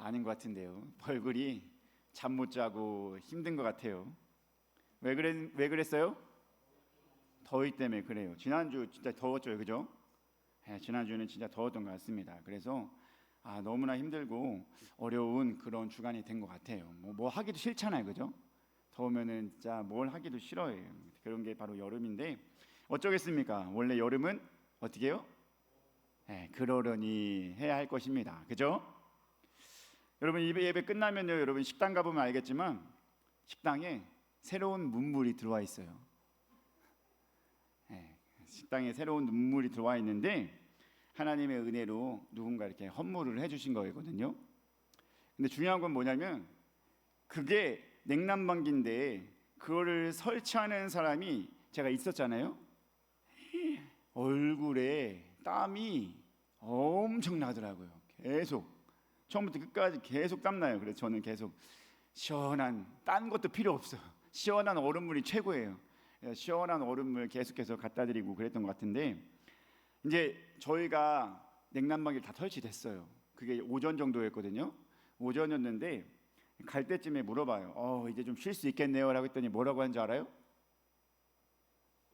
아닌 것 같은데요. 얼굴이 잠 못 자고 힘든 것 같아요. 왜 그랬어요? 더위 때문에 그래요. 지난주 진짜 더웠죠, 그죠? 네, 지난주는 진짜 더웠던 것 같습니다. 그래서 너무나 힘들고 어려운 그런 주간이 된 것 같아요. 뭐 하기도 싫잖아요, 그죠? 더우면은 진짜 뭘 하기도 싫어해요. 그런 게 바로 여름인데 어쩌겠습니까? 원래 여름은 어떻게 해요? 네, 그러려니 해야 할 것입니다. 그죠? 여러분 예배 끝나면요, 여러분 식당 가보면 알겠지만 식당에 새로운 문물이 들어와 있어요. 네, 식당에 새로운 문물이 들어와 있는데 하나님의 은혜로 누군가 이렇게 헌물을 해주신 거거든요. 근데 중요한 건 뭐냐면 그게 냉난방기인데 그거를 설치하는 사람이 제가 있었잖아요. 얼굴에 땀이 엄청 나더라고요. 계속 처음부터 끝까지 계속 땀나요. 그래서 저는 계속 시원한 딴 것도 필요 없어요. 시원한 얼음물이 최고예요. 시원한 얼음물 계속해서 갖다 드리고 그랬던 것 같은데 이제 저희가 냉난방기를 다 설치됐어요. 그게 오전 정도였거든요. 오전이었는데 갈 때쯤에 물어봐요. 이제 좀 쉴 수 있겠네요 라고 했더니 뭐라고 하는지 알아요?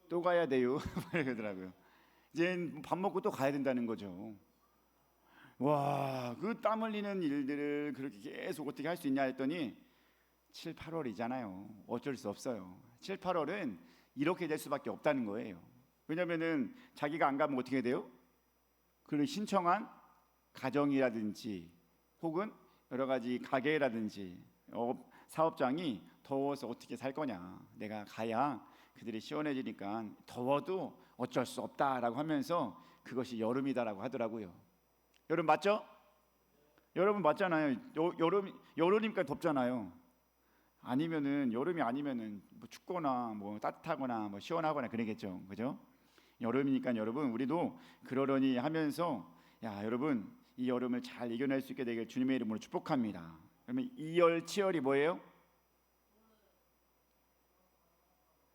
또 가야 돼요 그러더라고요. 이제 밥 먹고 또 가야 된다는 거죠. 와, 그 땀 흘리는 일들을 그렇게 계속 어떻게 할 수 있냐 했더니 7, 8월이잖아요. 어쩔 수 없어요. 7, 8월은 이렇게 될 수밖에 없다는 거예요. 왜냐면은 자기가 안 가면 어떻게 돼요? 그 신청한 가정이라든지 혹은 여러 가지 가게라든지 사업장이 더워서 어떻게 살 거냐, 내가 가야 그들이 시원해지니까 더워도 어쩔 수 없다라고 하면서 그것이 여름이다라고 하더라고요. 여름 맞죠? 여러분 맞잖아요. 여름이니까 덥잖아요. 아니면은 여름이 아니면은 뭐 춥거나 뭐 따뜻하거나 뭐 시원하거나 그러겠죠, 그죠? 여름이니까 여러분 우리도 그러려니 하면서 여러분 이 여름을 잘 이겨낼 수 있게 되길 주님의 이름으로 축복합니다. 그러면 이열치열이 뭐예요?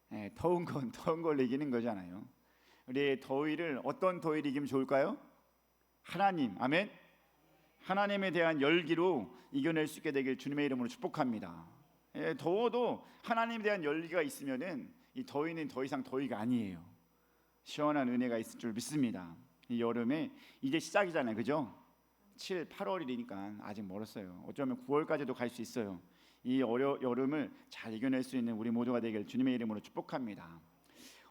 네, 더운 걸 이기는 거잖아요. 우리 더위를 어떤 더위를 이기면 좋을까요? 하나님, 아멘. 하나님에 대한 열기로 이겨낼 수 있게 되길 주님의 이름으로 축복합니다. 더워도 하나님에 대한 열기가 있으면은 이 더위는 더 이상 더위가 아니에요. 시원한 은혜가 있을 줄 믿습니다. 이 여름에 이제 시작이잖아요, 그죠? 7, 8월이니까 아직 멀었어요. 어쩌면 9월까지도 갈 수 있어요. 이 여름을 잘 이겨낼 수 있는 우리 모두가 되길 주님의 이름으로 축복합니다.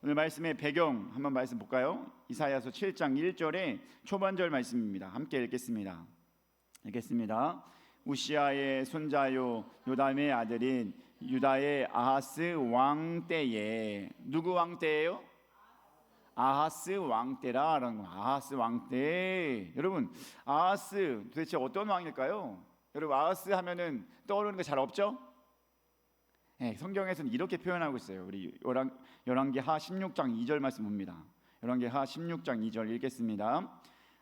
오늘 말씀의 배경 한번 말씀 볼까요? 이사야서 7장 1절의 초반절 말씀입니다. 함께 읽겠습니다. 우시아의 손자요 요담의 아들인 유다의 아하스 왕 때에, 누구 왕 때예요? 아하스 왕 때라라는 거. 아하스 왕 때. 여러분 아하스 도대체 어떤 왕일까요? 여러분 아하스 하면은 떠오르는 거 잘 없죠? 네, 성경에서는 이렇게 표현하고 있어요. 우리 열왕기하 16장 2절 말씀 봅니다. 열왕기하 16장 2절 읽겠습니다.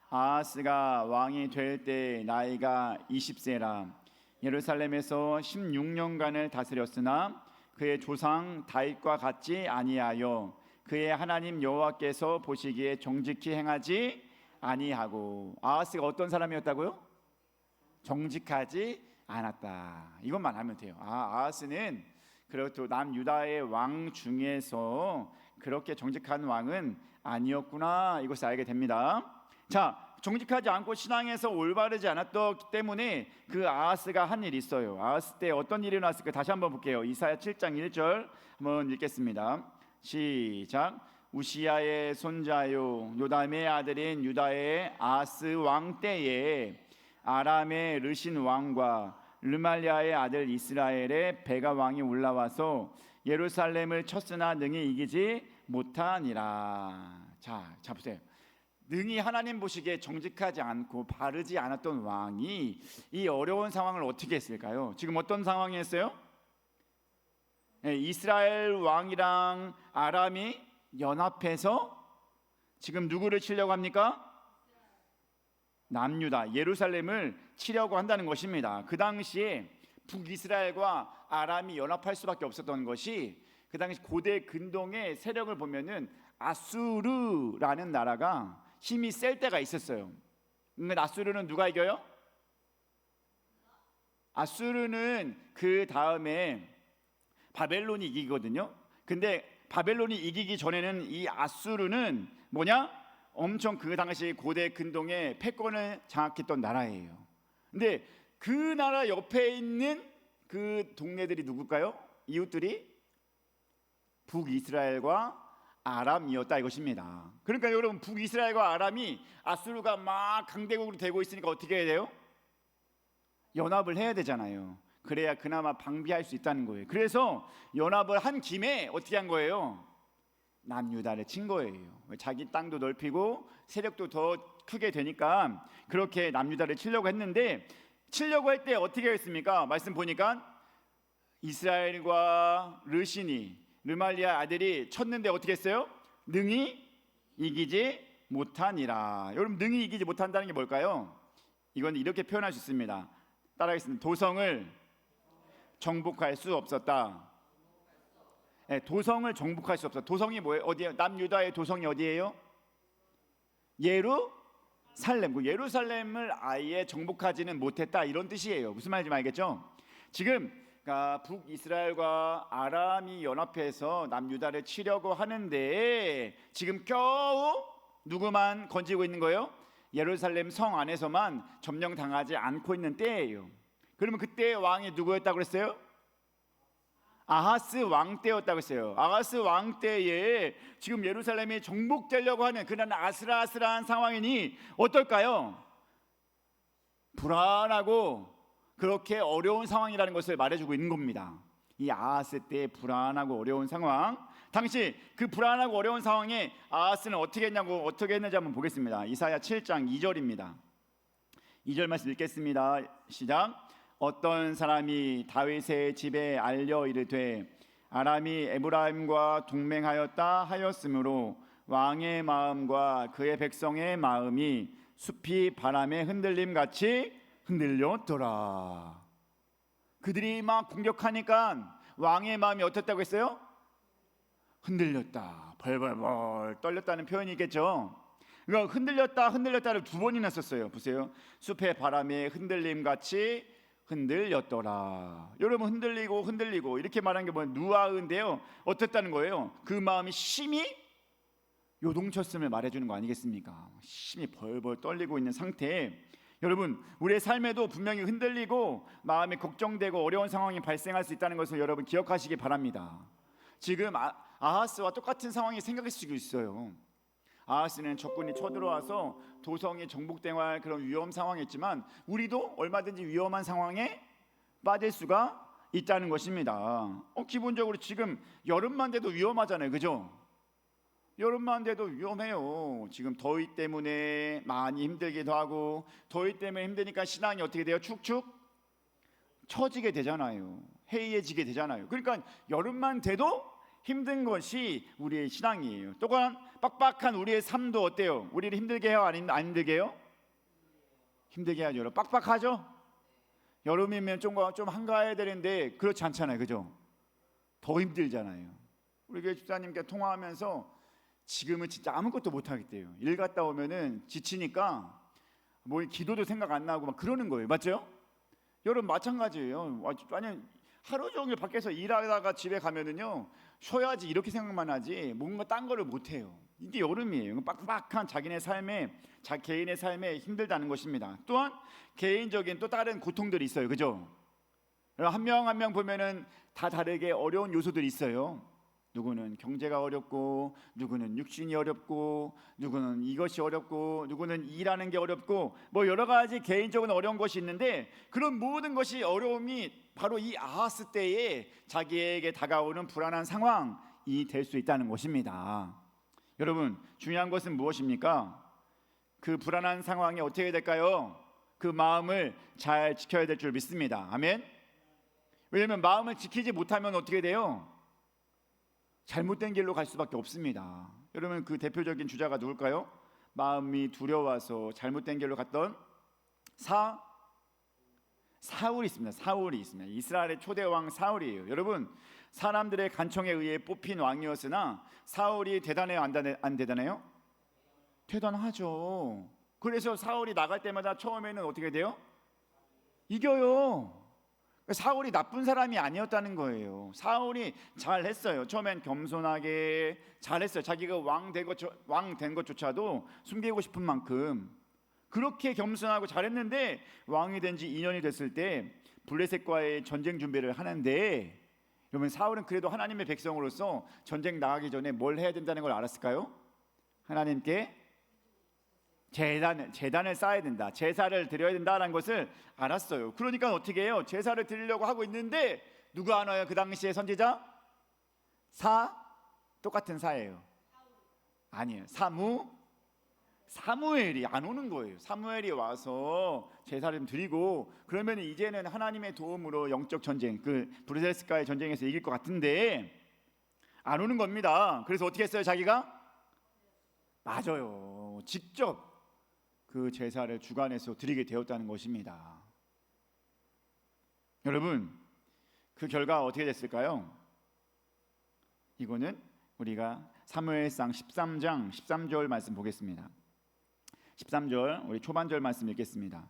아하스가 왕이 될 때 나이가 20세라 예루살렘에서 16년간을 다스렸으나 그의 조상 다윗과 같지 아니하여 그의 하나님 여호와께서 보시기에 정직히 행하지 아니하고. 아하스가 어떤 사람이었다고요? 정직하지 않았다. 이것만 하면 돼요. 아하스는 그렇고 남유다의 왕 중에서 그렇게 정직한 왕은 아니었구나, 이것을 알게 됩니다. 자, 정직하지 않고 신앙에서 올바르지 않았기 때문에 그 아하스가 한 일이 있어요. 아하스 때 어떤 일이 일어났을까? 다시 한번 볼게요. 이사야 7장 1절 한번 읽겠습니다. 시작. 우시아의 손자요 요담의 아들인 유다의 아하스 왕 때에 아람의 르신 왕과 르말리아의 아들 이스라엘의 베가 왕이 올라와서 예루살렘을 쳤으나 능히 이기지 못하니라. 자 보세요. 능히 하나님 보시기에 정직하지 않고 바르지 않았던 왕이 이 어려운 상황을 어떻게 했을까요? 지금 어떤 상황이었어요? 이스라엘 왕이랑 아람이 연합해서 지금 누구를 치려고 합니까? 남유다 예루살렘을 치려고 한다는 것입니다. 그 당시에 북이스라엘과 아람이 연합할 수밖에 없었던 것이, 그 당시 고대 근동의 세력을 보면은 아수르라는 나라가 힘이 셀 때가 있었어요. 그러니까 아수르는 누가 이겨요? 아수르는 그 다음에 바벨론이 이기거든요. 근데 바벨론이 이기기 전에는 이 아수르는 뭐냐? 엄청 그 당시 고대 근동의 패권을 장악했던 나라예요. 근데 그 나라 옆에 있는 그 동네들이 누굴까요? 이웃들이 북이스라엘과 아람이었다 이것입니다. 그러니까 여러분, 북이스라엘과 아람이 아수르가 막 강대국으로 되고 있으니까 어떻게 해야 돼요? 연합을 해야 되잖아요. 그래야 그나마 방비할 수 있다는 거예요. 그래서 연합을 한 김에 어떻게 한 거예요? 남유다를 친 거예요. 자기 땅도 넓히고 세력도 더 크게 되니까 그렇게 남유다를 치려고 했는데, 치려고 할 때 어떻게 했습니까? 말씀 보니까 이스라엘과 르신이, 르말리아 아들이 쳤는데 어떻게 했어요? 능히 이기지 못하니라. 여러분, 능히 이기지 못한다는 게 뭘까요? 이건 이렇게 표현할 수 있습니다. 따라하겠습니다. 도성을 정복할 수 없었다. 네, 도성을 정복할 수 없었다. 도성이 뭐예요? 어디에? 남유다의 도성이 어디예요? 예루살렘. 그 예루살렘을 아예 정복하지는 못했다, 이런 뜻이에요. 무슨 말인지 알겠죠? 지금 북이스라엘과 아람이 연합해서 남유다를 치려고 하는데 지금 겨우 누구만 건지고 있는 거예요? 예루살렘 성 안에서만 점령당하지 않고 있는 때예요. 그러면 그때 왕이 누구였다고 그랬어요? 아하스 왕 때였다고 했어요. 아하스 왕 때에 지금 예루살렘이 정복되려고 하는 그런 아슬아슬한 상황이니 어떨까요? 불안하고 그렇게 어려운 상황이라는 것을 말해주고 있는 겁니다. 이 아하스 때의 불안하고 어려운 상황, 당시 그 불안하고 어려운 상황에 아하스는 어떻게 했는지 한번 보겠습니다. 이사야 7장 2절입니다. 2절 말씀 읽겠습니다. 시작. 어떤 사람이 다윗의 집에 알려 이르되 아람이 에브라임과 동맹하였다 하였으므로 왕의 마음과 그의 백성의 마음이 숲이 바람에 흔들림 같이 흔들렸더라. 그들이 막 공격하니까 왕의 마음이 어떻다고 했어요? 흔들렸다. 벌벌벌 떨렸다는 표현이 있겠죠. 그러니까 흔들렸다를 두 번이나 썼어요. 보세요. 숲의 바람에 흔들림 같이 흔들렸더라. 여러분, 흔들리고 이렇게 말한 게 뭐예요? 누아인데요. 어땠다는 거예요? 그 마음이 심히 요동쳤음을 말해주는 거 아니겠습니까? 심히 벌벌 떨리고 있는 상태에, 여러분, 우리의 삶에도 분명히 흔들리고 마음이 걱정되고 어려운 상황이 발생할 수 있다는 것을 여러분 기억하시기 바랍니다. 지금 아하스와 똑같은 상황이 생각할 수 있어요. 아하스는 적군이 쳐들어와서 도성이 정복될 그런 위험 상황이었지만 우리도 얼마든지 위험한 상황에 빠질 수가 있다는 것입니다. 기본적으로 지금 여름만 돼도 위험하잖아요, 그죠? 여름만 돼도 위험해요. 지금 더위 때문에 많이 힘들기도 하고, 더위 때문에 힘드니까 신앙이 어떻게 돼요? 축축 처지게 되잖아요. 해이해지게 되잖아요. 그러니까 여름만 돼도 힘든 것이 우리의 신앙이에요. 또한 빡빡한 우리의 삶도 어때요? 우리를 힘들게 해요? 안 힘들게 해요? 힘들게 하죠. 여러분, 빡빡하죠? 여름이면 좀 한가해야 되는데 그렇지 않잖아요, 그죠? 더 힘들잖아요. 우리 교회 집사님께 통화하면서 지금은 진짜 아무것도 못 하겠대요. 일 갔다 오면은 지치니까 뭐 기도도 생각 안 나고 막 그러는 거예요. 맞죠? 여러분, 마찬가지예요. 아니, 하루 종일 밖에서 일하다가 집에 가면은요, 쉬어야지 이렇게 생각만 하지 뭔가 딴 거를 못 해요. 이게 여름이에요. 빡빡한 개인의 삶에 힘들다는 것입니다. 또한 개인적인 또 다른 고통들이 있어요, 그죠? 한 명 한 명 보면은 다 다르게 어려운 요소들이 있어요. 누구는 경제가 어렵고, 누구는 육신이 어렵고, 누구는 이것이 어렵고, 누구는 일하는 게 어렵고, 뭐 여러 가지 개인적인 어려운 것이 있는데, 그런 모든 것이 어려움이 바로 이 아하스 때에 자기에게 다가오는 불안한 상황이 될 수 있다는 것입니다. 여러분, 중요한 것은 무엇입니까? 그 불안한 상황이 어떻게 될까요? 그 마음을 잘 지켜야 될 줄 믿습니다. 아멘. 왜냐하면 마음을 지키지 못하면 어떻게 돼요? 잘못된 길로 갈 수밖에 없습니다. 여러분, 그 대표적인 주자가 누굴까요? 마음이 두려워서 잘못된 길로 갔던 사울이 있습니다. 사울이 있습니다. 이스라엘의 초대 왕 사울이에요. 여러분, 사람들의 간청에 의해 뽑힌 왕이었으나 사울이 대단해요, 안 대단해요? 대단하죠. 그래서 사울이 나갈 때마다 처음에는 어떻게 돼요? 이겨요. 사울이 나쁜 사람이 아니었다는 거예요. 사울이 잘했어요. 처음엔 겸손하게 잘했어요. 자기가 왕 된 것조차도 숨기고 싶은 만큼 그렇게 겸손하고 잘했는데, 왕이 된 지 2년이 됐을 때 블레셋과의 전쟁 준비를 하는데, 여러분 사울은 그래도 하나님의 백성으로서 전쟁 나가기 전에 뭘 해야 된다는 걸 알았을까요? 하나님께 제단을 쌓아야 된다, 제사를 드려야 된다는 것을 알았어요. 그러니까 어떻게 해요? 제사를 드리려고 하고 있는데 누가 안 와요? 그 당시에 선지자? 똑같은 사예요. 아니에요. 사무엘이 안 오는 거예요. 사무엘이 와서 제사를 좀 드리고, 그러면 이제는 하나님의 도움으로 영적 전쟁, 그 브레셀스가의 전쟁에서 이길 것 같은데 안 오는 겁니다. 그래서 어떻게 했어요? 자기가? 맞아요. 직접 그 제사를 주관해서 드리게 되었다는 것입니다. 여러분, 그 결과 어떻게 됐을까요? 이거는 우리가 사무엘상 13장 13절 말씀 보겠습니다. 13절 우리 초반절 말씀 읽겠습니다.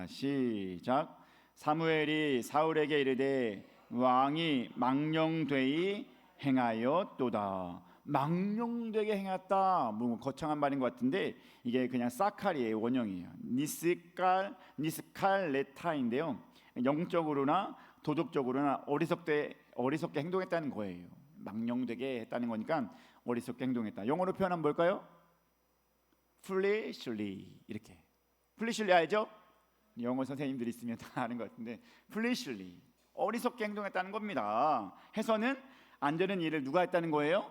시작. 사무엘이 사울에게 이르되 왕이 망령되이 행하였도다. 망령되게 행했다. 뭐 거창한 말인 것 같은데 이게 그냥 사칼이에요. 원형이에요. 니스칼레타인데요. 영적으로나 도덕적으로나 어리석게 행동했다는 거예요. 망령되게 했다는 거니까 어리석게 행동했다. 영어로 표현하면 뭘까요? foolishly. 이렇게. foolishly 알죠? 영어 선생님들 있으면 다 아는 것 같은데, foolishly 어리석게 행동했다는 겁니다. 해서는 안 되는 일을 누가 했다는 거예요?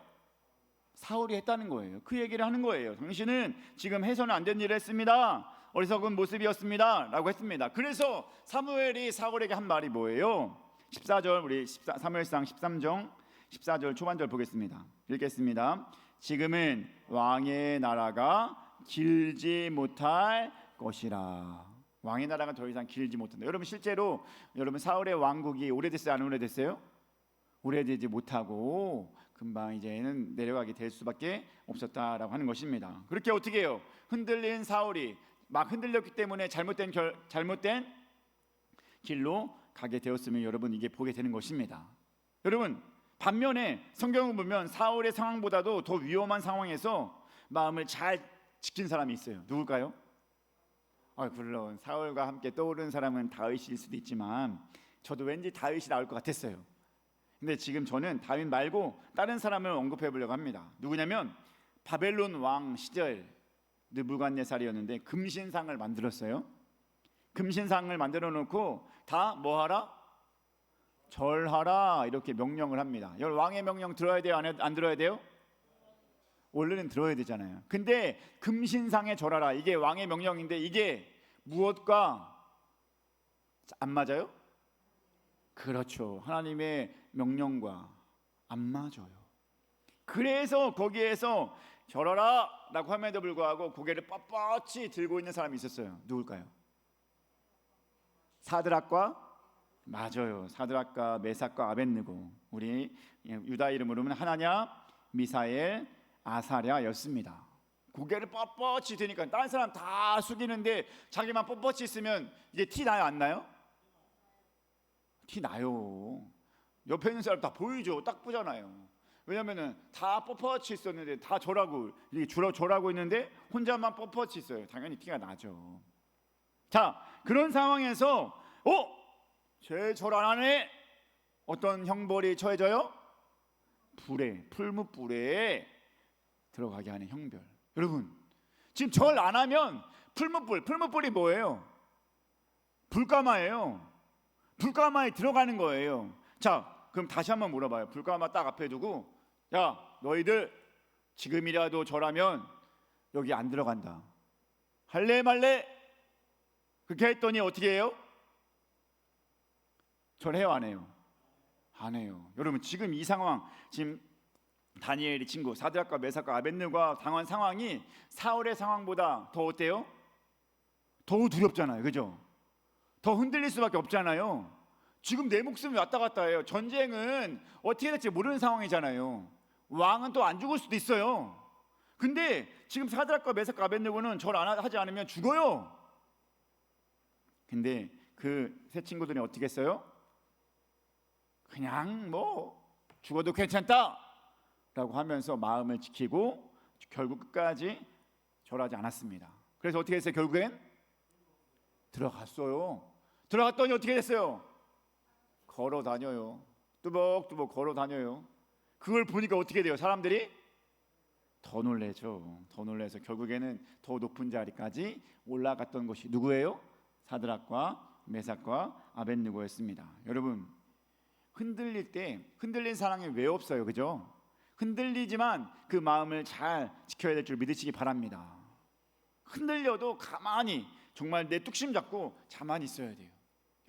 사울이 했다는 거예요. 그 얘기를 하는 거예요. 당신은 지금 해서는 안 되는 일을 했습니다. 어리석은 모습이었습니다 라고 했습니다. 그래서 사무엘이 사울에게 한 말이 뭐예요? 14절 우리 사무엘상 13장 14절 초반절 보겠습니다. 읽겠습니다. 지금은 왕의 나라가 길지 못할 것이라. 왕의 나라가 더 이상 길지 못한다. 여러분 실제로 여러분 사울의 왕국이 오래됐어요? 안 오래됐어요? 오래되지 못하고 금방 이제는 내려가게 될 수밖에 없었다라고 하는 것입니다. 그렇게 어떻게 해요? 흔들린 사울이 막 흔들렸기 때문에 잘못된 길로 가게 되었으면 여러분 이게 보게 되는 것입니다. 여러분 반면에 성경을 보면 사울의 상황보다도 더 위험한 상황에서 마음을 잘 지킨 사람이 있어요. 누굴까요? 물론 사울과 함께 떠오르는 사람은 다윗일 수도 있지만 저도 왠지 다윗이 나올 것 같았어요. 근데 지금 저는 다윗 말고 다른 사람을 언급해 보려고 합니다. 누구냐면 바벨론 왕 시절 느부갓네살이었는데 금신상을 만들었어요. 금신상을 만들어 놓고 다 뭐하라? 절하라 이렇게 명령을 합니다. 왕의 명령 들어야 돼요? 안 들어야 돼요? 원래는 들어야 되잖아요. 근데 금신상에 절하라 이게 왕의 명령인데 이게 무엇과 안 맞아요? 그렇죠. 하나님의 명령과 안 맞아요. 그래서 거기에서 절하라 라고 함에도 불구하고 고개를 뻣뻣이 들고 있는 사람이 있었어요. 누굴까요? 사드락과 맞아요. 사드락과 메삭과 아벳느고. 우리 유다 이름으로는 하나냐, 미사엘, 아사랴였습니다. 고개를 뻣뻣이 드니까 다른 사람 다 숙이는데 자기만 뻣뻣이 있으면 이게 티 나요 안 나요? 티 나요. 옆에 있는 사람 다 보이죠. 딱 보잖아요. 왜냐면은 다 뻣뻣이 있었는데 다 절하고 이게 절하고 있는데 혼자만 뻣뻣이 있어요. 당연히 티가 나죠. 자, 그런 상황에서 쟤 절 안 하네. 어떤 형벌이 처해져요? 풀무불에 들어가게 하는 형벌. 여러분 지금 절 안 하면 풀무불이 뭐예요? 불가마예요. 불가마에 들어가는 거예요. 자, 그럼 다시 한번 물어봐요. 불가마 딱 앞에 두고 야 너희들 지금이라도 절하면 여기 안 들어간다. 할래 말래? 그렇게 했더니 어떻게 해요? 절해요 안 해요? 안 해요. 여러분 지금 이 상황, 지금 다니엘의 친구 사드락과 메삭과 아벳느고가 당한 상황이 사울의 상황보다 더 어때요? 더 두렵잖아요. 그죠? 더 흔들릴 수밖에 없잖아요. 지금 내 목숨이 왔다 갔다 해요. 전쟁은 어떻게 될지 모르는 상황이잖아요. 왕은 또 안 죽을 수도 있어요. 근데 지금 사드락과 메삭과 아벳느고는 절 하지 않으면 죽어요. 근데 그 세 친구들이 어떻게 했어요? 그냥 뭐 죽어도 괜찮다라고 하면서 마음을 지키고 결국 끝까지 절하지 않았습니다. 그래서 어떻게 했어요? 결국엔 들어갔어요. 들어갔더니 어떻게 됐어요? 걸어 다녀요. 뚜벅뚜벅 걸어 다녀요. 그걸 보니까 어떻게 돼요? 사람들이 더 놀래죠. 더 놀래서 결국에는 더 높은 자리까지 올라갔던 것이 누구예요? 사드락과 메삭과 아벳느고였습니다. 여러분, 흔들릴 때 흔들린 사람이 왜 없어요? 그죠? 흔들리지만 그 마음을 잘 지켜야 될 줄 믿으시기 바랍니다. 흔들려도 가만히 정말 내 뚝심 잡고 가만히 있어야 돼요.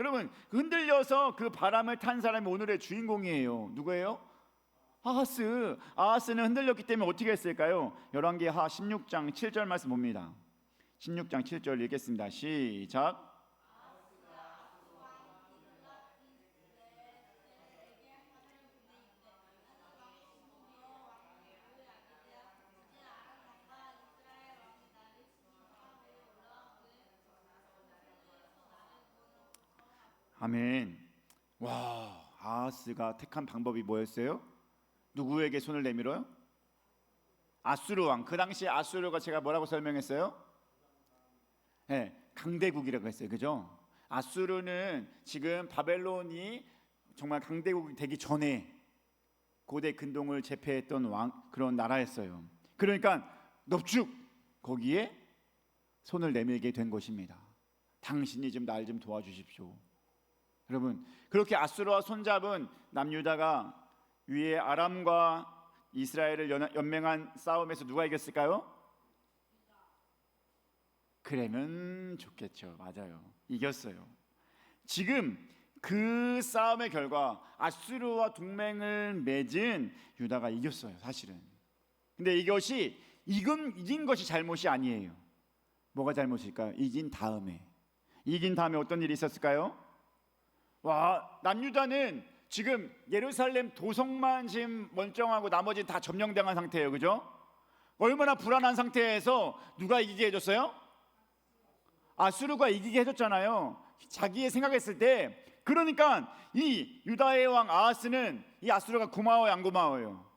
여러분, 흔들려서 그 바람을 탄 사람이 오늘의 주인공이에요. 누구예요? 아하스는 흔들렸기 때문에 어떻게 했을까요? 열왕기하 16장 7절 말씀 봅니다. 16장 7절 읽겠습니다. 시작. 아멘. 와, 아하스가 택한 방법이 뭐였어요? 누구에게 손을 내밀어요? 아수르 왕. 그 당시 아수르가 제가 뭐라고 설명했어요? 네, 강대국이라고 했어요. 그죠? 아수르는 지금 바벨론이 정말 강대국이 되기 전에 고대 근동을 제패했던 그런 나라였어요. 그러니까 넙죽 거기에 손을 내밀게 된 것입니다. 당신이 좀 날 좀 도와주십시오. 여러분, 그렇게 아수르와 손잡은 남유다가 위에 아람과 이스라엘을 연맹한 싸움에서 누가 이겼을까요? 그러면 좋겠죠. 맞아요. 이겼어요. 지금 그 싸움의 결과 아수르와 동맹을 맺은 유다가 이겼어요. 사실은. 근데 이긴 것이 잘못이 아니에요. 뭐가 잘못일까요? 이긴 다음에 어떤 일이 있었을까요? 와, 남유다는 지금 예루살렘 도성만 지금 멀쩡하고 나머지는 다 점령당한 상태예요. 그죠? 얼마나 불안한 상태에서 누가 이기게 해줬어요? 아수르가 이기게 해줬잖아요. 자기의 생각했을 때. 그러니까 이 유다의 왕 아하스는 이 아수르가 고마워요, 안 고마워요?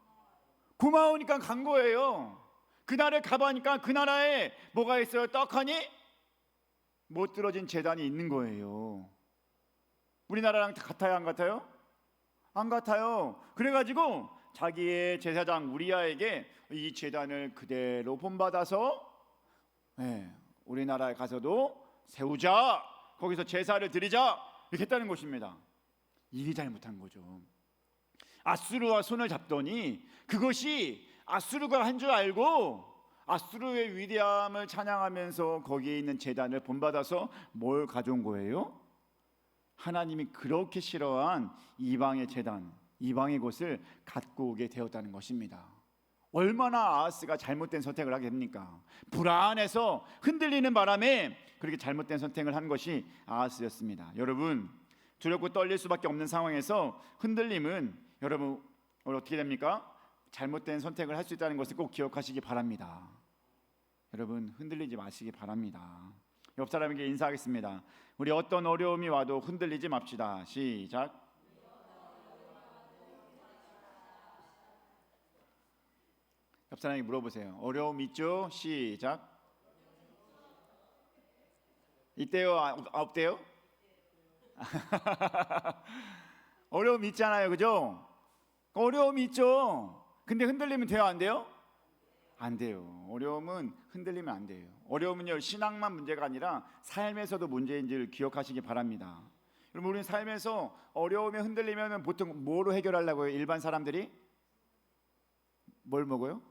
고마우니까 간 거예요. 그날에 가보니까 그 나라에 뭐가 있어요? 떡하니 못 들어진 제단이 있는 거예요. 우리나라랑 같아요, 안 같아요? 안 같아요. 그래가지고 자기의 제사장 우리아에게 이 제단을 그대로 본받아서 우리나라에 가서도 세우자, 거기서 제사를 드리자 이렇게 했다는 것입니다. 이게 잘못한 거죠. 아수르와 손을 잡더니 그것이 아수르가 한 줄 알고 아수르의 위대함을 찬양하면서 거기에 있는 제단을 본받아서 뭘 가져온 거예요? 하나님이 그렇게 싫어한 이방의 제단, 이방의 곳을 갖고 오게 되었다는 것입니다. 얼마나 아하스가 잘못된 선택을 하게 됩니까? 불안해서 흔들리는 바람에 그렇게 잘못된 선택을 한 것이 아하스였습니다. 여러분, 두렵고 떨릴 수밖에 없는 상황에서 흔들림은 여러분 어떻게 됩니까? 잘못된 선택을 할 수 있다는 것을 꼭 기억하시기 바랍니다. 여러분, 흔들리지 마시기 바랍니다. 옆 사람에게 인사하겠습니다. 우리 어떤 어려움이 와도 흔들리지 맙시다. 시작. 옆 사람에게 물어보세요. 어려움 있죠? 시작. 있대요? 없대요? 어려움 있잖아요, 그죠? 어려움이 있죠. 근데 흔들리면 돼요, 안 돼요? 안 돼요. 어려움은 흔들리면 안 돼요. 어려움은요, 신앙만 문제가 아니라 삶에서도 문제인지를 기억하시기 바랍니다. 여러분, 우리는 삶에서 어려움에 흔들리면 보통 뭐로 해결하려고요? 일반 사람들이 뭘 먹어요?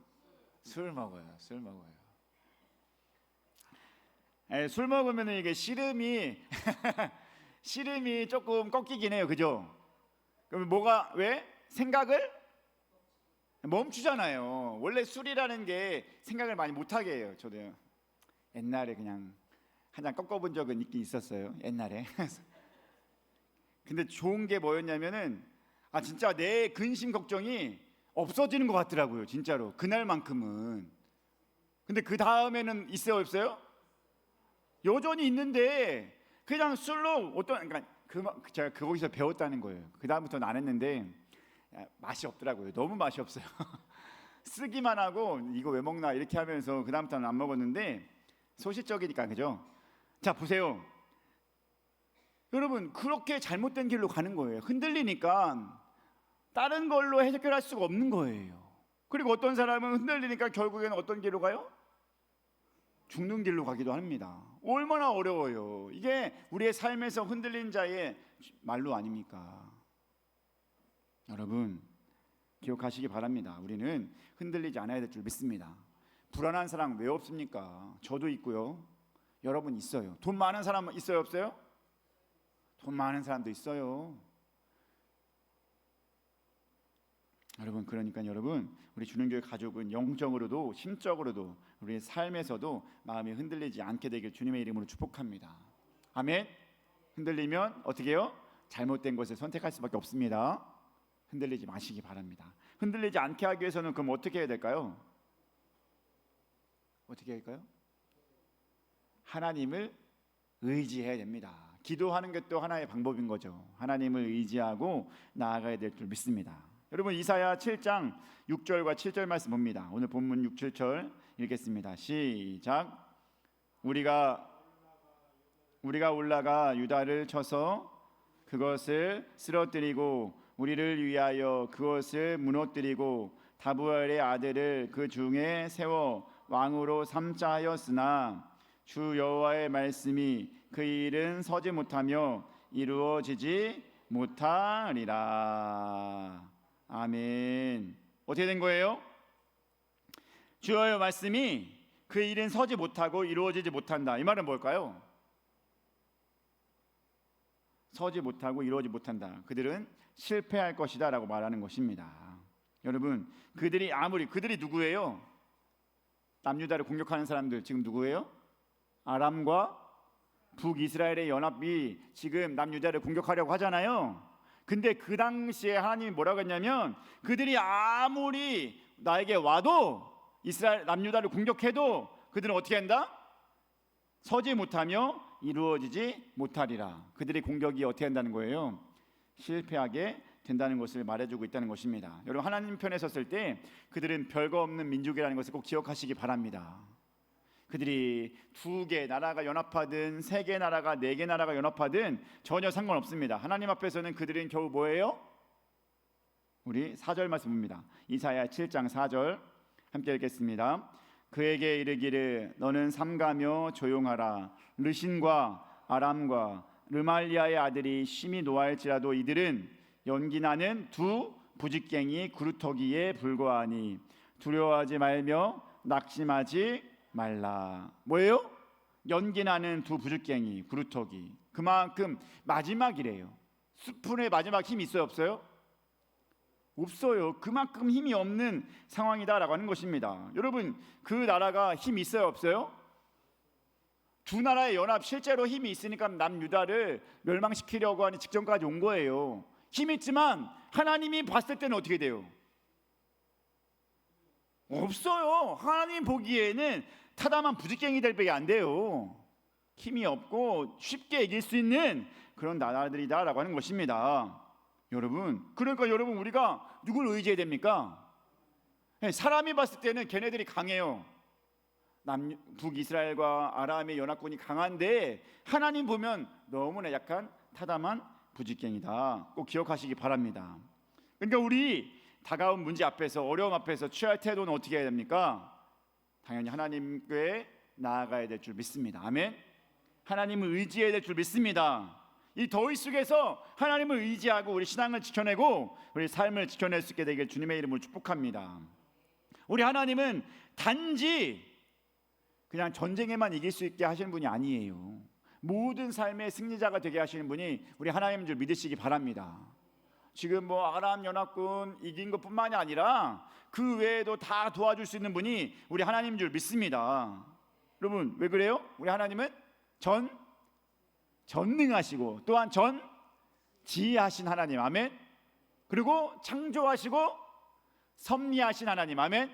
술 먹어요. 술 먹어요. 술 먹으면 이게 씨름이 씨름이 조금 꺾이긴 해요, 그죠? 그럼 왜? 생각을 멈추잖아요. 원래 술이라는 게 생각을 많이 못하게 해요. 저도 옛날에 그냥 한 잔 꺾어본 적은 있긴 있었어요, 옛날에. 근데 좋은 게 뭐였냐면은 진짜 내 근심 걱정이 없어지는 것 같더라고요, 진짜로. 그날만큼은. 근데 그 다음에는 있어요, 없어요? 여전히 있는데 그냥 술로 그러니까 제가 거기서 배웠다는 거예요. 그 다음부터는 안 했는데 맛이 없더라고요. 너무 맛이 없어요. 쓰기만 하고 이거 왜 먹나 이렇게 하면서 그 다음부터는 안 먹었는데 소시적이니까, 그죠? 자, 보세요. 여러분, 그렇게 잘못된 길로 가는 거예요. 흔들리니까 다른 걸로 해결할 수가 없는 거예요. 그리고 어떤 사람은 흔들리니까 결국에는 어떤 길로 가요? 죽는 길로 가기도 합니다. 얼마나 어려워요. 이게 우리의 삶에서 흔들린 자의 말로 아닙니까? 여러분, 기억하시기 바랍니다. 우리는 흔들리지 않아야 될 줄 믿습니다. 불안한 사람 왜 없습니까? 저도 있고요. 여러분 있어요. 돈 많은 사람 있어요, 없어요? 돈 많은 사람도 있어요. 여러분, 그러니까 여러분, 우리 주는교회 가족은 영적으로도 심적으로도 우리의 삶에서도 마음이 흔들리지 않게 되길 주님의 이름으로 축복합니다. 아멘. 흔들리면 어떻게 해요? 잘못된 것을 선택할 수밖에 없습니다. 흔들리지 마시기 바랍니다. 흔들리지 않게 하기 위해서는 그럼 어떻게 해야 될까요? 어떻게 할까요? 하나님을 의지해야 됩니다. 기도하는 게 또 하나의 방법인 거죠. 하나님을 의지하고 나아가야 될 줄 믿습니다. 여러분, 이사야 7장 6절과 7절 말씀 봅니다. 오늘 본문 6, 7절 읽겠습니다. 시작. 우리가 올라가 유다를 쳐서 그것을 쓰러뜨리고 우리를 위하여 그것을 무너뜨리고 다부엘의 아들을 그 중에 세워 왕으로 삼자 하였으나 주 여호와의 말씀이 그 일은 서지 못하며 이루어지지 못하리라. 아멘. 어떻게 된 거예요? 주 여호와의 말씀이 그 일은 서지 못하고 이루어지지 못한다. 이 말은 뭘까요? 서지 못하고 이루어지지 못한다. 그들은 실패할 것이다 라고 말하는 것입니다. 여러분, 그들이 누구예요? 남유다를 공격하는 사람들 지금 누구예요? 아람과 북이스라엘의 연합이 지금 남유다를 공격하려고 하잖아요. 근데 그 당시에 하나님이 뭐라고 했냐면, 그들이 아무리 나에게 와도 이스라엘 남유다를 공격해도 그들은 어떻게 한다? 서지 못하며 이루어지지 못하리라. 그들의 공격이 어떻게 한다는 거예요? 실패하게 된다는 것을 말해주고 있다는 것입니다. 여러분, 하나님 편에 섰을 때 그들은 별거 없는 민족이라는 것을 꼭 기억하시기 바랍니다. 그들이 2개 나라가 연합하든 3개 나라가 4개 나라가 연합하든 전혀 상관없습니다. 하나님 앞에서는 그들은 겨우 뭐예요? 우리 4절 말씀입니다. 이사야 7장 4절 함께 읽겠습니다. 그에게 이르기를 너는 삼가며 조용하라. 르신과 아람과 르말리아의 아들이 심히 노할지라도 이들은 연기나는 두 부직갱이 구루터기에 불과하니 두려워하지 말며 낙심하지 말라. 뭐예요? 연기나는 두 부직갱이 구루터기. 그만큼 마지막이래요. 수풀의 마지막 힘이 있어요, 없어요? 없어요. 그만큼 힘이 없는 상황이다라고 하는 것입니다. 여러분, 그 나라가 힘이 있어요, 없어요? 두 나라의 연합, 실제로 힘이 있으니까 남유다를 멸망시키려고 하는 직전까지 온 거예요. 힘이 있지만 하나님이 봤을 때는 어떻게 돼요? 없어요. 하나님 보기에는 타담한 부직갱이 될 밖에 안 돼요. 힘이 없고 쉽게 이길 수 있는 그런 나라들이다라고 하는 것입니다. 여러분, 그러니까 여러분, 우리가 누굴 의지해야 됩니까? 사람이 봤을 때는 걔네들이 강해요. 북이스라엘과 아람의 연합군이 강한데 하나님 보면 너무나 약한 타담한 부직갱이다. 꼭 기억하시기 바랍니다. 그러니까 우리 다가온 문제 앞에서, 어려움 앞에서 취할 태도는 어떻게 해야 됩니까? 당연히 하나님께 나아가야 될 줄 믿습니다. 아멘. 하나님을 의지해야 될 줄 믿습니다. 이 더위 속에서 하나님을 의지하고 우리 신앙을 지켜내고 우리 삶을 지켜낼 수 있게 되길 주님의 이름으로 축복합니다. 우리 하나님은 단지 그냥 전쟁에만 이길 수 있게 하시는 분이 아니에요. 모든 삶의 승리자가 되게 하시는 분이 우리 하나님인 줄 믿으시기 바랍니다. 지금 뭐 아람 연합군 이긴 것뿐만이 아니라 그 외에도 다 도와줄 수 있는 분이 우리 하나님인 줄 믿습니다. 여러분, 왜 그래요? 우리 하나님은 전능하시고 또한 전지하신 하나님. 아멘. 그리고 창조하시고 섭리하신 하나님. 아멘.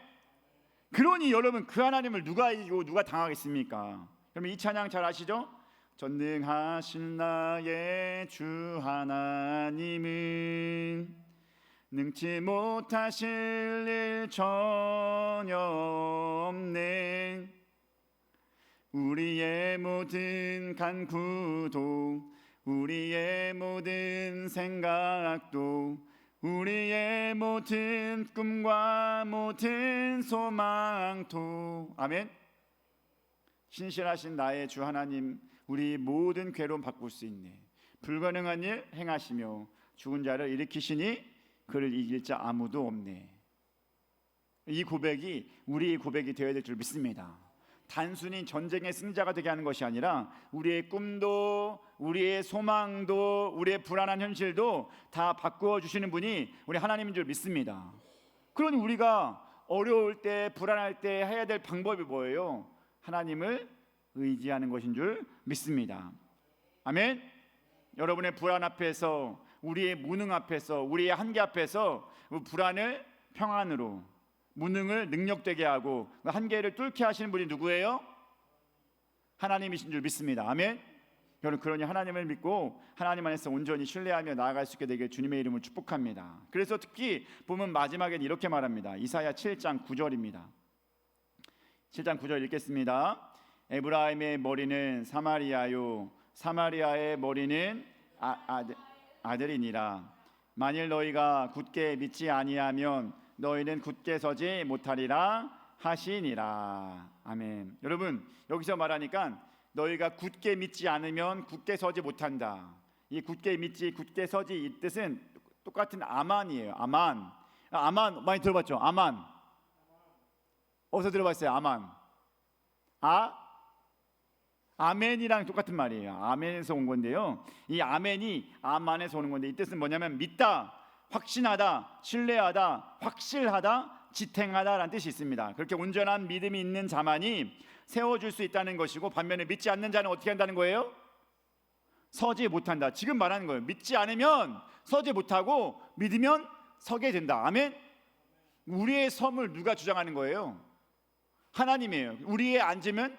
그러니 여러분, 그 하나님을 누가 이기고 누가 당하겠습니까? 그러면 이 찬양 잘 아시죠? 전능하신 나의 주 하나님은 능치 못하실 일 전혀 없네. 우리의 모든 간구도 우리의 모든 생각도 우리의 모든 꿈과 모든 소망도 아멘. 신실하신 나의 주 하나님, 우리 모든 괴로움 바꿀 수 있네. 불가능한 일 행하시며 죽은 자를 일으키시니 그를 이길 자 아무도 없네. 이 고백이 우리의 고백이 되어야 될 줄 믿습니다. 단순히 전쟁의 승자가 되게 하는 것이 아니라 우리의 꿈도 우리의 소망도 우리의 불안한 현실도 다 바꾸어 주시는 분이 우리 하나님인 줄 믿습니다. 그러니 우리가 어려울 때 불안할 때 해야 될 방법이 뭐예요? 하나님을 의지하는 것인 줄 믿습니다. 아멘. 여러분의 불안 앞에서 우리의 무능 앞에서 우리의 한계 앞에서 불안을 평안으로 무능을 능력되게 하고 한계를 뚫게 하시는 분이 누구예요? 하나님이신 줄 믿습니다. 아멘. 여러분 그러니 하나님을 믿고 하나님 안에서 온전히 신뢰하며 나아갈 수 있게 되길 주님의 이름으로 축복합니다. 그래서 특히 보면 마지막엔 이렇게 말합니다. 이사야 7장 9절입니다. 7장 9절 읽겠습니다. 에브라임의 머리는 사마리아요 사마리아의 머리는 아들이니라. 만일 너희가 굳게 믿지 아니하면 너희는 굳게 서지 못하리라 하시니라. 아멘. 여러분 여기서 말하니까 너희가 굳게 믿지 않으면 굳게 서지 못한다. 이 굳게 믿지 굳게 서지 이 뜻은 똑같은 아만이에요. 아만 많이 들어봤죠? 아만 어디서 들어봤어요? 아만 아멘이랑 똑같은 말이에요. 아멘에서 온 건데요. 이 아멘이 아만에서 오는 건데 이 뜻은 뭐냐면 믿다, 확신하다, 신뢰하다, 확실하다, 지탱하다라는 뜻이 있습니다. 그렇게 온전한 믿음이 있는 자만이 세워줄 수 있다는 것이고 반면에 믿지 않는 자는 어떻게 한다는 거예요? 서지 못한다. 지금 말하는 거예요. 믿지 않으면 서지 못하고 믿으면 서게 된다. 아멘. 우리의 섬을 누가 주장하는 거예요? 하나님이에요. 우리의 앉으면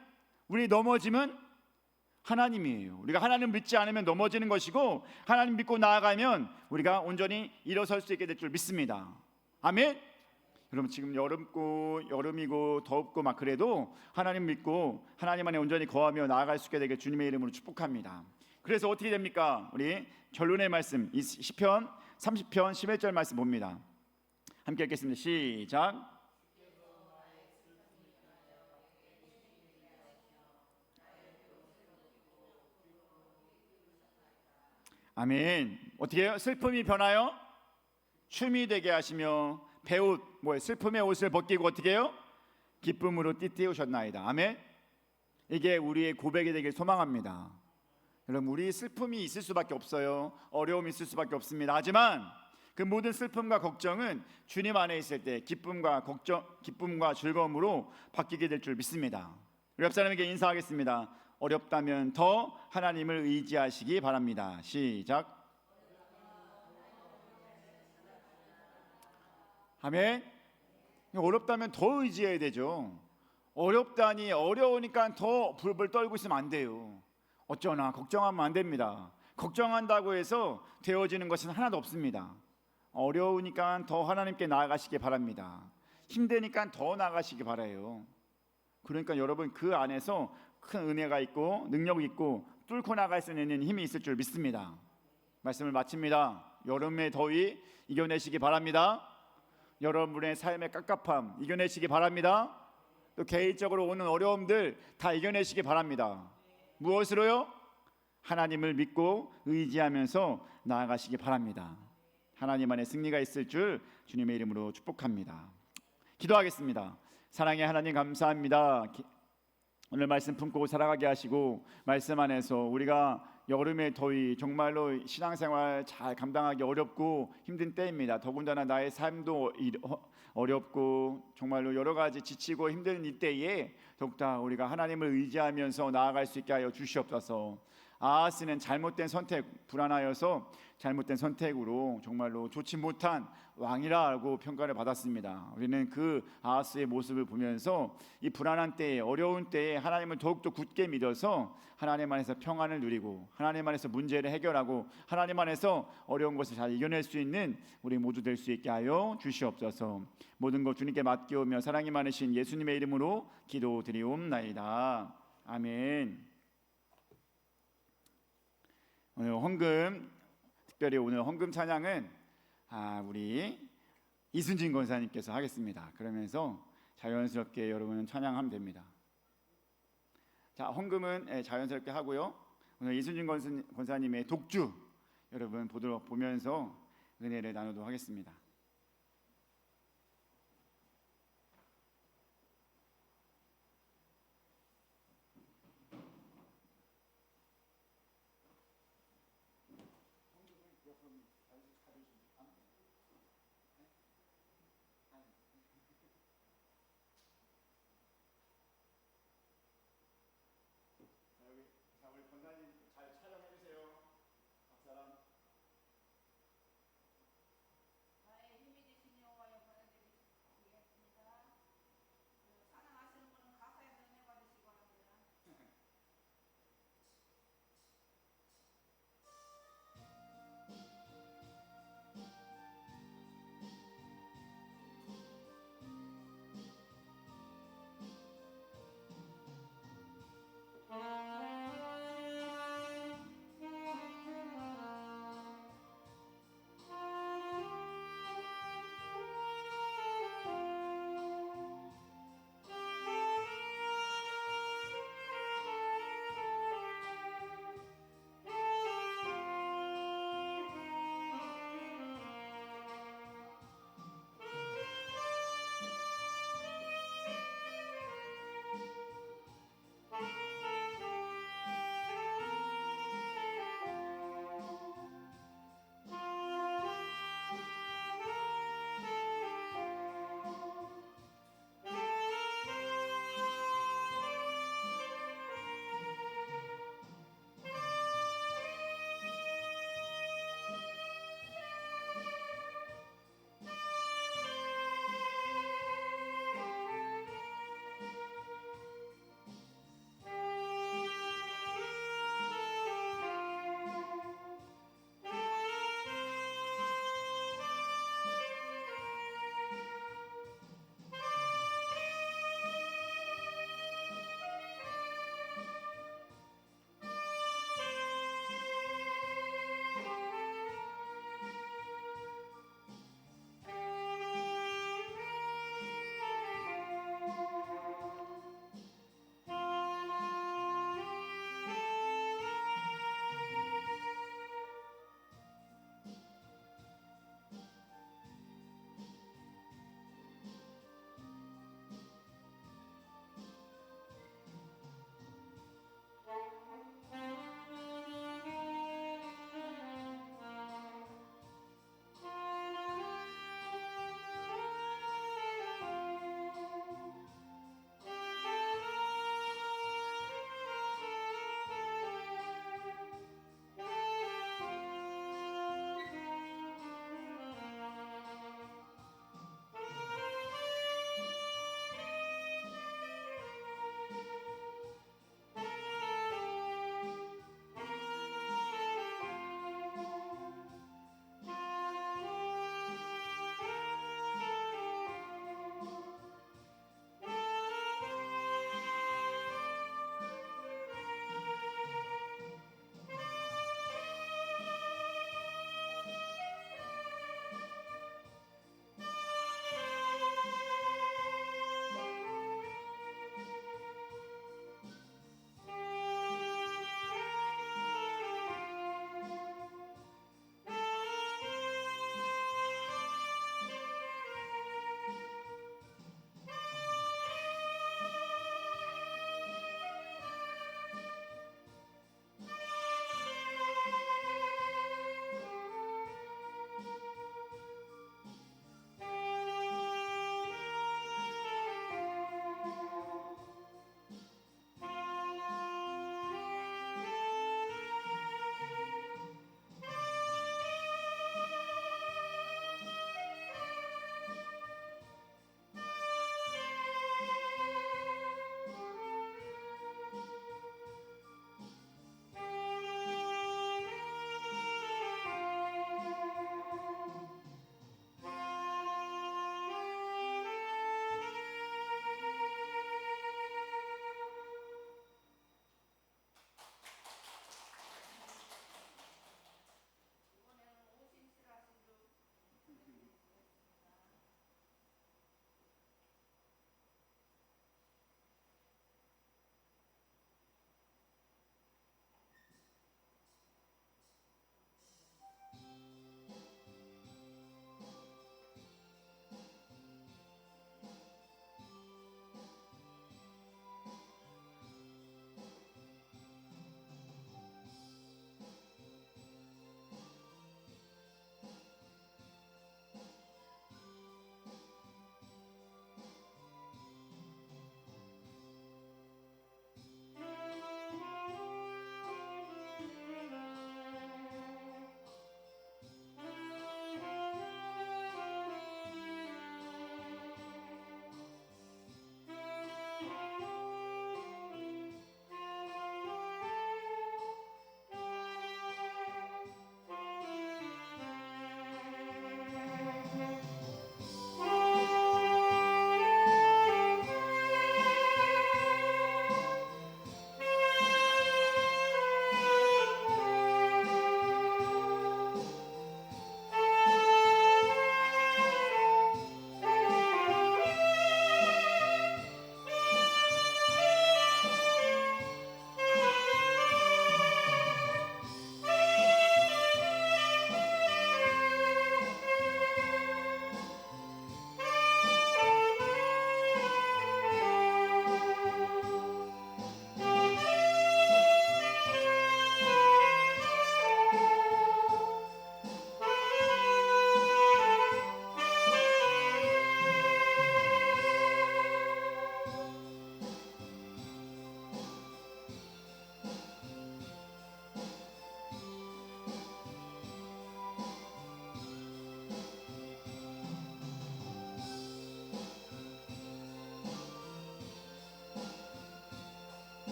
우리 넘어지면 하나님이에요. 우리가 하나님 믿지 않으면 넘어지는 것이고 하나님 믿고 나아가면 우리가 온전히 일어설 수 있게 될 줄 믿습니다. 아멘. 여러분 지금 여름이고 덥고 막 그래도 하나님 믿고 하나님 안에 온전히 거하며 나아갈 수 있게 되길 주님의 이름으로 축복합니다. 그래서 어떻게 됩니까? 우리 결론의 말씀 시편 30편 11절 말씀 봅니다. 함께 읽겠습니다. 시작. 아멘. 어떻게 해요? 슬픔이 변하여 춤이 되게 하시며 배옷 슬픔의 옷을 벗기고 어떻게 해요? 기쁨으로 띠띠우셨나이다. 아멘. 이게 우리의 고백이 되길 소망합니다. 여러분 우리 슬픔이 있을 수밖에 없어요. 어려움이 있을 수밖에 없습니다. 하지만 그 모든 슬픔과 걱정은 주님 안에 있을 때 기쁨과 즐거움으로 바뀌게 될 줄 믿습니다. 우리 옆 사람에게 인사하겠습니다. 어렵다면 더 하나님을 의지하시기 바랍니다. 시작. 아멘. 어렵다면 더 의지해야 되죠. 어렵다니 어려우니까 더 불불 떨고 있으면 안 돼요. 어쩌나 걱정하면 안 됩니다. 걱정한다고 해서 되어지는 것은 하나도 없습니다. 어려우니까 더 하나님께 나아가시기 바랍니다. 힘드니까 더 나아가시기 바라요. 그러니까 여러분 그 안에서 큰 은혜가 있고 능력이 있고 뚫고 나갈 수 있는 힘이 있을 줄 믿습니다. 말씀을 마칩니다. 여름의 더위 이겨내시기 바랍니다. 여러분의 삶의 깝깝함 이겨내시기 바랍니다. 또 개인적으로 오는 어려움들 다 이겨내시기 바랍니다. 무엇으로요? 하나님을 믿고 의지하면서 나아가시기 바랍니다. 하나님 안에 승리가 있을 줄 주님의 이름으로 축복합니다. 기도하겠습니다. 사랑의 하나님 감사합니다. 오늘 말씀 품고 살아가게 하시고 말씀 안에서 우리가 여름의 더위 정말로 신앙생활 잘 감당하기 어렵고 힘든 때입니다. 더군다나 나의 삶도 어렵고 정말로 여러 가지 지치고 힘든 이때에 더욱더 우리가 하나님을 의지하면서 나아갈 수 있게 하여 주시옵소서. 아하스는 잘못된 선택, 불안하여서 잘못된 선택으로 정말로 좋지 못한 왕이라고 평가를 받았습니다. 우리는 그 아하스의 모습을 보면서 이 불안한 때에, 어려운 때에 하나님을 더욱더 굳게 믿어서 하나님 안에서 평안을 누리고 하나님 안에서 문제를 해결하고 하나님 안에서 어려운 것을 잘 이겨낼 수 있는 우리 모두 될 수 있게 하여 주시옵소서. 모든 것 주님께 맡기오며 사랑이 많으신 예수님의 이름으로 기도드리옵나이다. 아멘. 오늘 헌금, 특별히 오늘 헌금 찬양은 우리 이순진 권사님께서 하겠습니다. 그러면서 자연스럽게 여러분은 찬양하면 됩니다. 자, 헌금은 자연스럽게 하고요. 오늘 이순진 권사님의 독주 여러분 보면서 은혜를 나누도록 하겠습니다. 자, 우리 권사님 잘 촬영해 주세요. 박사람.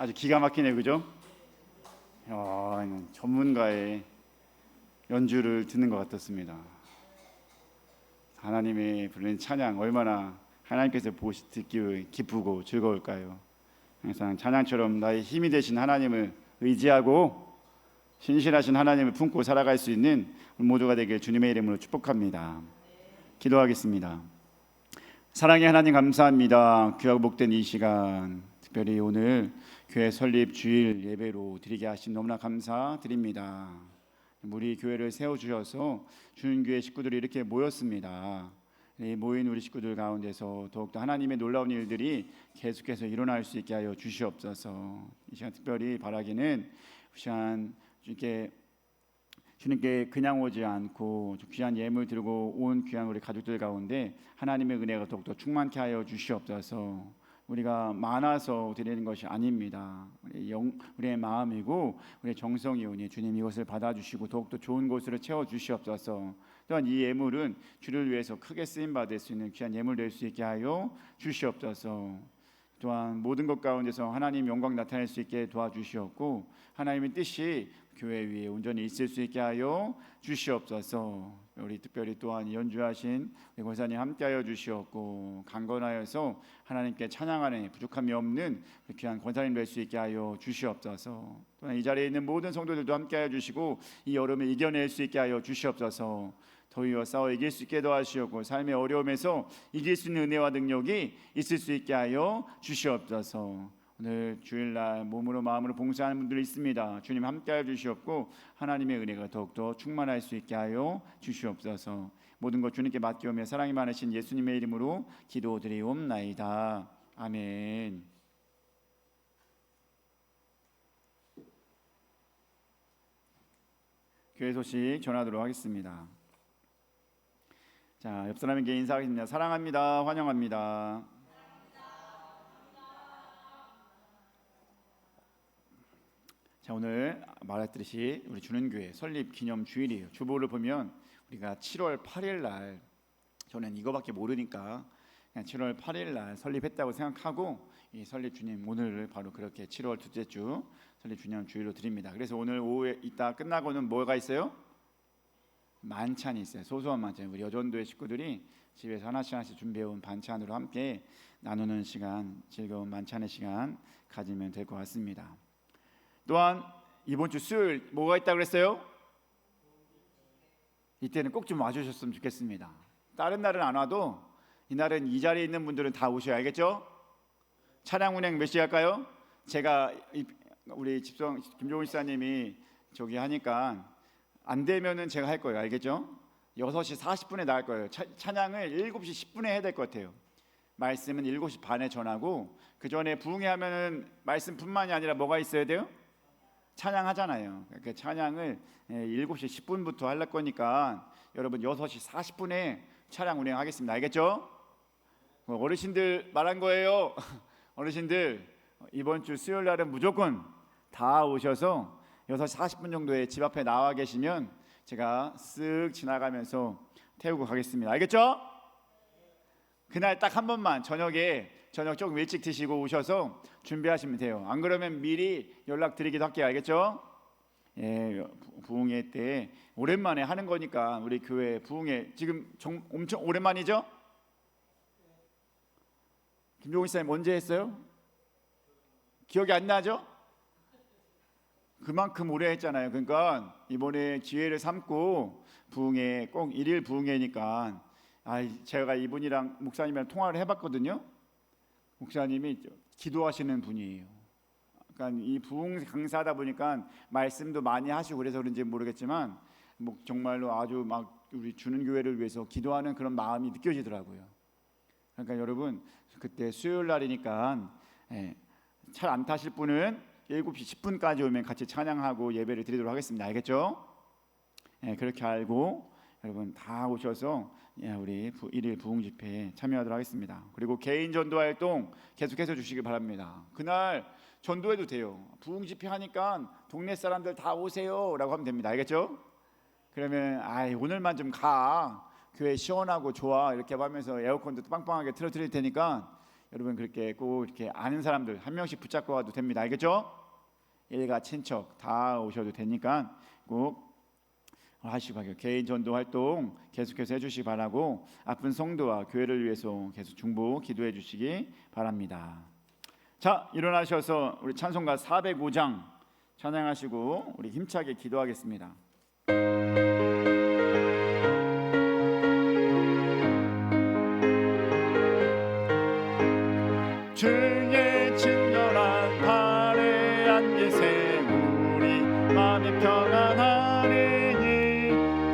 아주 기가 막히네, 그죠? 전문가의 연주를 듣는 것 같았습니다. 하나님의 부르는 찬양 얼마나 하나님께서 듣기 기쁘고 즐거울까요? 항상 찬양처럼 나의 힘이 되신 하나님을 의지하고 신실하신 하나님을 품고 살아갈 수 있는 모두가 되길 주님의 이름으로 축복합니다. 기도하겠습니다. 사랑의 하나님, 감사합니다. 귀하고 복된 이 시간, 특별히 오늘 교회 설립 주일 예배로 드리게 하신 너무나 감사드립니다. 우리 교회를 세워주셔서 주님교회 식구들이 이렇게 모였습니다. 이 모인 우리 식구들 가운데서 더욱더 하나님의 놀라운 일들이 계속해서 일어날 수 있게 하여 주시옵소서. 이 시간 특별히 바라기는 시간 주님께 그냥 오지 않고 귀한 예물 들고 온 귀한 우리 가족들 가운데 하나님의 은혜가 더욱더 충만케 하여 주시옵소서. 우리가 많아서 드리는 것이 아닙니다. 우리의 마음이고 우리의 정성이오니 주님 이것을 받아주시고 더욱더 좋은 곳으로 채워주시옵소서. 또한 이 예물은 주를 위해서 크게 쓰임받을 수 있는 귀한 예물 될 수 있게 하여 주시옵소서. 또한 모든 것 가운데서 하나님 영광 나타낼 수 있게 도와주시옵고 하나님의 뜻이 교회 위에 온전히 있을 수 있게 하여 주시옵소서. 우리 특별히 또한 연주하신 우리 권사님 함께하여 주시옵고 강건하여서 하나님께 찬양하는 부족함이 없는 귀한 권사님 될 수 있게 하여 주시옵소서. 또한 이 자리에 있는 모든 성도들도 함께하여 주시고 이 여름을 이겨낼 수 있게 하여 주시옵소서. 더위와 싸워 이길 수 있게 도와주시옵고 삶의 어려움에서 이길 수 있는 은혜와 능력이 있을 수 있게 하여 주시옵소서. 오늘 주일날 몸으로 마음으로 봉사하는 분들이 있습니다. 주님 함께하여 주시옵고 하나님의 은혜가 더욱더 충만할 수 있게 하여 주시옵소서. 모든 것 주님께 맡기오며 사랑이 많으신 예수님의 이름으로 기도드리옵나이다. 아멘. 교회 소식 전하도록 하겠습니다. 자, 옆 사람에게 인사하겠습니다. 사랑합니다. 환영합니다. 자, 오늘 말했듯이 우리 주는교회 설립 기념 주일이에요. 주보를 보면 우리가 7월 8일 날, 저는 이거밖에 모르니까 그냥 7월 8일 날 설립했다고 생각하고 이 설립 주님 오늘을 바로 그렇게 7월 둘째 주 설립 주님 주일로 드립니다. 그래서 오늘 오후에 이따 끝나고는 뭐가 있어요? 만찬이 있어요. 소소한 만찬. 우리 여전도의 식구들이 집에서 하나씩 준비해온 반찬으로 함께 나누는 시간, 즐거운 만찬의 시간 가지면 될 것 같습니다. 또한 이번 주 수요일 뭐가 있다고 그랬어요? 이때는 꼭 좀 와주셨으면 좋겠습니다. 다른 날은 안 와도 이날은 이 자리에 있는 분들은 다 오셔야 알겠죠? 차량 운행 몇 시에 할까요? 제가 우리 집성 김종훈 시사님이 저기 하니까 안 되면은 제가 할 거예요. 알겠죠? 6시 40분에 나갈 거예요. 찬양을 7시 10분에 해야 될 것 같아요. 말씀은 7시 반에 전하고 그 전에 부흥회 하면은 말씀뿐만이 아니라 뭐가 있어야 돼요? 찬양하잖아요. 그러니까 찬양을 7시 10분부터 할 거니까 여러분 6시 40분에 차량 운행하겠습니다. 알겠죠? 어르신들 말한 거예요. 어르신들 이번 주 수요일 날은 무조건 다 오셔서 6시 40분 정도에 집 앞에 나와 계시면 제가 쓱 지나가면서 태우고 가겠습니다. 알겠죠? 그날 딱 한 번만 저녁 조금 일찍 드시고 오셔서 준비하시면 돼요. 안 그러면 미리 연락드리기도 할게요. 알겠죠? 예, 부흥회 때 오랜만에 하는 거니까 우리 교회 부흥회 지금 엄청 오랜만이죠? 김종훈 씨님 언제 했어요? 기억이 안 나죠? 그만큼 오래 했잖아요. 그러니까 이번에 기회를 삼고 부흥회 꼭 일일 부흥회니까 제가 이분이랑 목사님이랑 통화를 해봤거든요. 목사님이 기도하시는 분이에요. 그러니까 이 부흥 강사다 보니까 말씀도 많이 하시고 그래서 그런지 모르겠지만 정말로 아주 막 우리 주는 교회를 위해서 기도하는 그런 마음이 느껴지더라고요. 그러니까 여러분 그때 수요일 날이니까 잘 안 타실 분은 7시 10분까지 오면 같이 찬양하고 예배를 드리도록 하겠습니다. 알겠죠? 그렇게 알고 여러분 다 오셔서 우리 일일 부흥 집회에 참여하도록 하겠습니다. 그리고 개인 전도 활동 계속해서 주시기 바랍니다. 그날 전도해도 돼요. 부흥 집회 하니까 동네 사람들 다 오세요라고 하면 됩니다. 알겠죠? 그러면 오늘만 좀 가. 교회 시원하고 좋아 이렇게 하면서 에어컨도 빵빵하게 틀어드릴 테니까 여러분 그렇게 꼭 이렇게 아는 사람들 한 명씩 붙잡고 와도 됩니다. 알겠죠? 일가 친척 다 오셔도 되니까 꼭 하시고 개인 전도 활동 계속해서 해주시기 바라고 아픈 성도와 교회를 위해서 계속 중보 기도해 주시기 바랍니다. 자, 일어나셔서 우리 찬송가 405장 찬양하시고 우리 힘차게 기도하겠습니다. 주의 친절한 발에 안기세 우리 마음이 평안하리니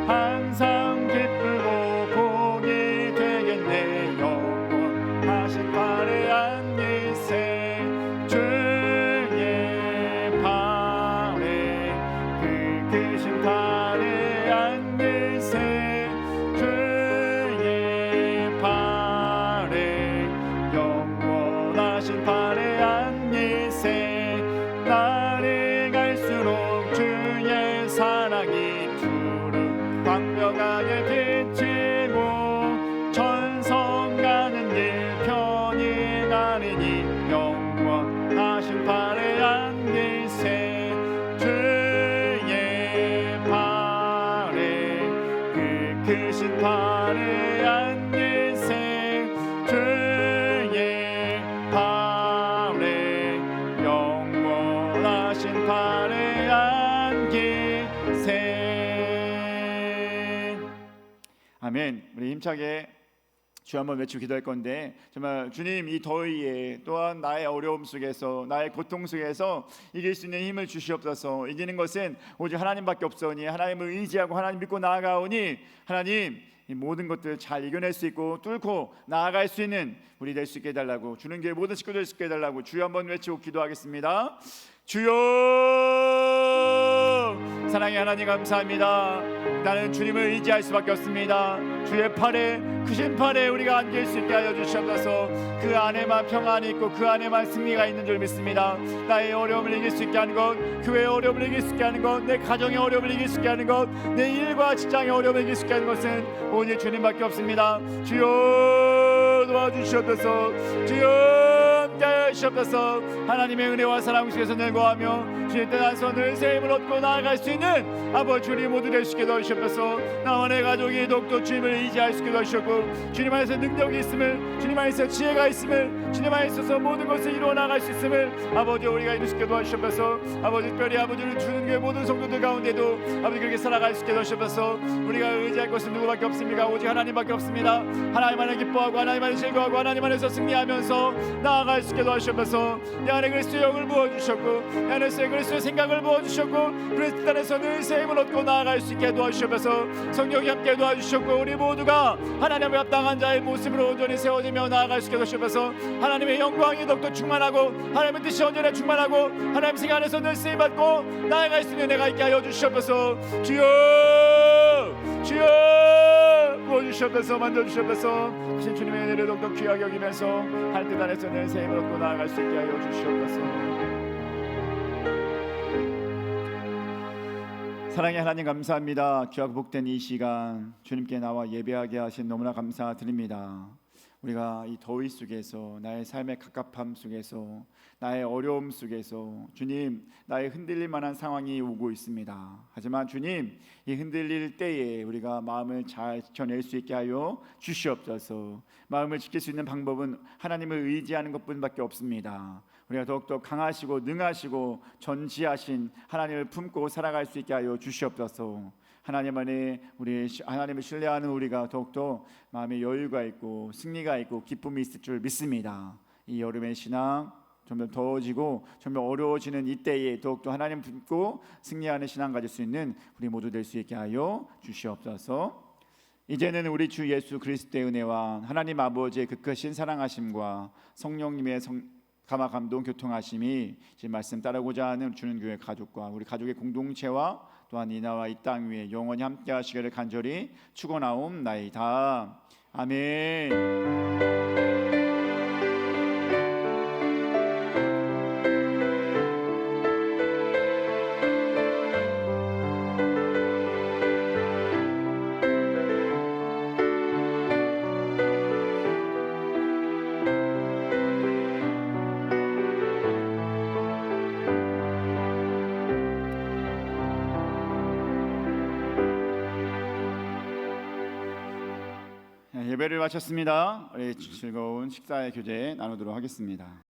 항상 기쁘고 복이 되겠네. 영원하신 발에 안기세 주의 발에 그 크신 발에 안기세 주의 발에 영원하신 발에 안기세. 날이 갈수록 주의 사랑이 푸른 광명하게 비치고 천성 가는 길 편히 가리니 영원하신 발에 안기세 주의 발에 그 크신 발에 안기세 주의 발에 영원하신 발에 안기세. 아멘. 우리 힘차게 주 한번 외치고 기도할 건데, 정말 주님 이 더위에 또한 나의 어려움 속에서 나의 고통 속에서 이길 수 있는 힘을 주시옵소서. 이기는 것은 오직 하나님밖에 없으니 하나님을 의지하고 하나님 믿고 나아가오니 하나님 이 모든 것들을 잘 이겨낼 수 있고 뚫고 나아갈 수 있는 우리 될 수 있게 해달라고, 주는 교회 모든 식구들 될 수 있게 해달라고 주여 한번 외치고 기도하겠습니다. 주여, 사랑의 하나님 감사합니다. 나는 주님을 의지할 수밖에 없습니다. 주의 팔에 크신 팔에 우리가 안길 수 있게 하여 주시옵소서. 그 안에만 평안이 있고 그 안에만 승리가 있는 줄 믿습니다. 나의 어려움을 이길 수 있게 하는 것, 교회의 어려움을 이길 수 있게 하는 것, 내 가정의 어려움을 이길 수 있게 하는 것, 내 일과 직장의 어려움을 이길 수 있게 하는 것은 오직 주님밖에 없습니다. 주여 도와주시옵소서. 주여 함께하여 주시옵소서. 하나님의 은혜와 사랑 속에서 늘 거하며 주의 뜻한 손을 새 힘을 얻고 나아갈 수 있는 아버지 주님 모두 될 수 있게 도와주시옵소서. 나와 내 가족이 더욱더 주님을 의지할 수 있게 도와주시옵고 주님 안에서 능력이 있음을, 주님 안에서 지혜가 있음을, 주님 안에 있어서 모든 것을 이루어 나갈 수 있음을 아버지 우리가 이룰 수 있게 도와주시옵소서. 아버지 특별히 아버지를 주는 교회 모든 성도들 가운데도 아버지 그렇게 살아갈 수 있게 도와주시옵소서. 우리가 의지할 것은 누구밖에 없습니까? 오직 하나님밖에 없습니다. 하나님 안에 기뻐하고 하나님 안에 즐거워하고 하나님 안에서 승리하면서 나아갈 수 있게 도와주시옵소서. 내 안에 그리스도의 영을 부어주셨고 내 안에 그리스도의 생각을 부어주셨고 그리스도 안에서 늘 새 힘을 얻고 나아갈 수 있게 도와주시옵소서. 성령이 함께 도와주셨고 우리 모두가 하나님의 합당한 자의 모습으로 온전히 세워지며 나아갈 수 있게 도와주시옵소서. 하나님의 영광이 더욱더 충만하고 하나님의 뜻이 온전히 충만하고 하나님 생각 안에서 늘 쓰임받고 나아갈 수 있는 내가 있게 하여 주시옵소서. 주여 주여 부어주시옵소서. 만져주시옵소서. 크신 주님의 은혜를 더욱더 귀하게 여기면서 할 뜻 안에서 늘 새 힘을 얻고 나아갈 수 있게 하여 주시옵소서. 사랑의 하나님 감사합니다. 귀하고 복된 이 시간 주님께 나와 예배하게 하신 너무나 감사드립니다. 우리가 이 더위 속에서 나의 삶의 갑갑함 속에서 나의 어려움 속에서 주님 나의 흔들릴 만한 상황이 오고 있습니다. 하지만 주님 이 흔들릴 때에 우리가 마음을 잘 지켜낼 수 있게 하여 주시옵소서. 마음을 지킬 수 있는 방법은 하나님을 의지하는 것뿐밖에 없습니다. 우리가 더욱더 강하시고 능하시고 전지하신 하나님을 품고 살아갈 수 있게 하여 주시옵소서. 하나님 안에 우리 하나님을 신뢰하는 우리가 더욱더 마음에 여유가 있고 승리가 있고 기쁨이 있을 줄 믿습니다. 이 여름의 신앙 점점 더워지고 점점 어려워지는 이때에 더욱더 하나님 품고 승리하는 신앙 가질 수 있는 우리 모두 될 수 있게 하여 주시옵소서. 이제는 우리 주 예수 그리스도의 은혜와 하나님 아버지의 그 크신 사랑하심과 성령님의 감화 감동 교통하심이 지금 말씀 따르고자 하는 주는 교회 가족과 우리 가족의 공동체와 또한 이 나와 이 땅 위에 영원히 함께 하시기를 간절히 축원하옵나이다. 아멘. 예배를 마쳤습니다. 우리 즐거운 식사의 교제 나누도록 하겠습니다.